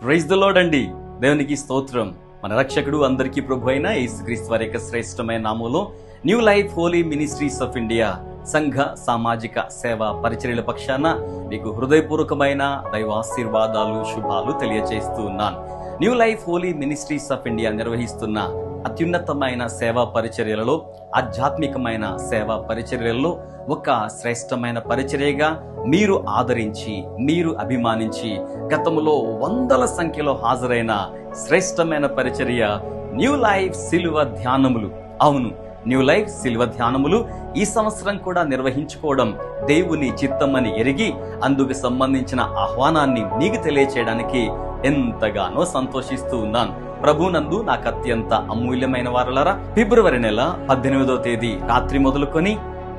Praise the lord అండి. దేవునికి స్తోత్రం. మన రక్షకుడు అందరికీ ప్రభు అయిన యేసుక్రీస్తు వారి యొక్క శ్రేష్టమైన నామములో new life holy ministries of India సంఘ సామాజిక సేవా పరిచర్యల పక్షాన మీకు హృదయపూర్వకమైన దైవాశీర్వాదాలు శుభాలు తెలియజేస్తూ ఉన్నాను. New life holy ministries of India నిర్వహిస్తున్న అత్యున్నతమైన సేవా పరిచర్యలలో, ఆధ్యాత్మికమైన సేవా పరిచర్యలలో ఒక శ్రేష్టమైన పరిచర్యగా మీరు ఆదరించి, మీరు అభిమానించి గతంలో వందల సంఖ్యలో హాజరైన శ్రేష్టమైన పరిచర్య న్యూ లైఫ్ సిలువ ధ్యానములు. అవును, న్యూ లైఫ్ సిలువ ధ్యానములు ఈ సంవత్సరం కూడా నిర్వహించుకోవడం దేవుని చిత్తమని ఎరిగి అందుకు సంబంధించిన ఆహ్వానాన్ని మీకు తెలియచేయడానికి ఎంతగానో సంతోషిస్తూ ఉన్నాను. ప్రభునందు నాకు అత్యంత అమూల్యమైన వారలారా, ఫిబ్రవరి నెల 18వ తేదీ రాత్రి మొదలుకొని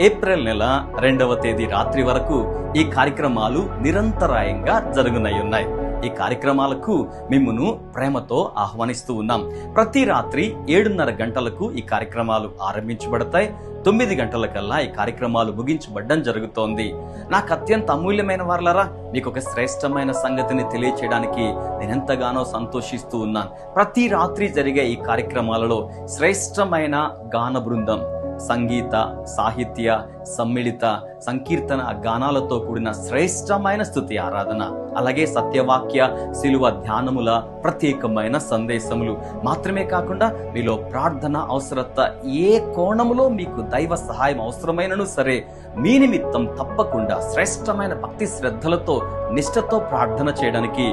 ఏప్రిల్ నెల 2వ తేదీ రాత్రి వరకు ఈ కార్యక్రమాలు నిరంతరాయంగా జరుగునయ్యున్నాయి. ఈ కార్యక్రమాలకు మిమ్మును ప్రేమతో ఆహ్వానిస్తూ ఉన్నాం. ప్రతి రాత్రి 7:30 గంటలకు ఈ కార్యక్రమాలు ఆరంభించబడతాయి. 9 గంటలకల్లా ఈ కార్యక్రమాలు ముగించబడ్డం జరుగుతోంది. నాకు అత్యంత అమూల్యమైన వారలారా, మీకు ఒక శ్రేష్టమైన సంగతిని తెలియచేయడానికి నేనెంతగానో సంతోషిస్తూ ఉన్నాను. ప్రతి రాత్రి జరిగే ఈ కార్యక్రమాలలో శ్రేష్టమైన గాన బృందం, సంగీత, సాహిత్య, సమ్మిళిత, సంకీర్తన గానాలతో కూడిన శ్రేష్టమైన స్తుతి ఆరాధన, అలాగే సత్యవాక్య శిలువ ధ్యానముల ప్రత్యేకమైన సందేశములు మాత్రమే కాకుండా మీలో ప్రార్థన అవసరత ఏ కోణములో మీకు దైవ సహాయం అవసరమైనను సరే మీ నిమిత్తం తప్పకుండా శ్రేష్టమైన భక్తి శ్రద్ధలతో నిష్ఠతో ప్రార్థన చేయడానికి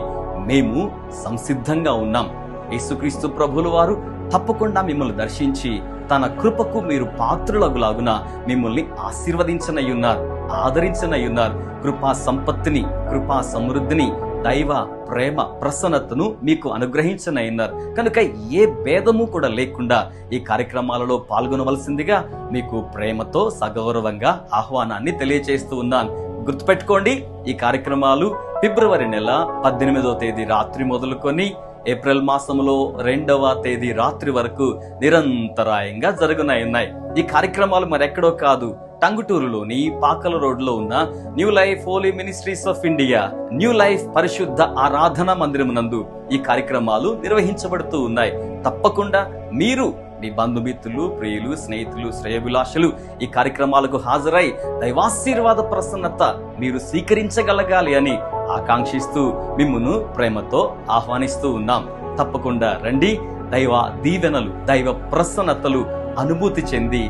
మేము సంసిద్ధంగా ఉన్నాం. యేసుక్రీస్తు ప్రభువుల వారు తప్పకుండా మిమ్మల్ని దర్శించి తన కృపకు మీరు పాత్రులగులాగున మిమ్మల్ని ఆశీర్వదించనయ్యున్నారు, ఆదరించనయ్యున్నారు. కృపా సంపత్తిని, కృపా సమృద్ధిని, దైవ ప్రేమ ప్రసన్నతను మీకు అనుగ్రహించనయ్యున్నారు. కనుక ఏ భేదము కూడా లేకుండా ఈ కార్యక్రమాలలో పాల్గొనవలసిందిగా మీకు ప్రేమతో సగౌరవంగా ఆహ్వానాన్ని తెలియజేస్తూ ఉన్నాను. గుర్తుపెట్టుకోండి, ఈ కార్యక్రమాలు ఫిబ్రవరి నెల 18వ తేదీ రాత్రి మొదలుకొని ఏప్రిల్ మాసంలో 2వ తేదీ రాత్రి వరకు నిరంతరాయంగా జరుగునయ్యున్నాయి. ఈ కార్యక్రమాలు మరెక్కడో కాదు, టంగుటూరులోని పాకల రోడ్లో ఉన్న new life holy ministries of India new life పరిశుద్ధ ఆరాధన మందిరమునందు ఈ కార్యక్రమాలు నిర్వహించబడుతూ ఉన్నాయి. తప్పకుండా మీరు, మీ బంధుమిత్రులు, ప్రియులు, స్నేహితులు, శ్రేయోభిలాషులు ఈ కార్యక్రమాలకు హాజరై దైవాశీర్వాద ప్రసన్నత మీరు స్వీకరించగలగాలి అని ఆకాంక్షిస్తూ మిమ్మును ప్రేమతో ఆహ్వానిస్తూ ఉన్నాం. తప్పకుండా రండి. దైవ దీవెనలు, దైవ ప్రసన్నతలు అనుభూతి చెంది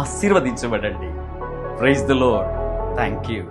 ఆశీర్వదించబడండి. Praise the Lord. Thank you.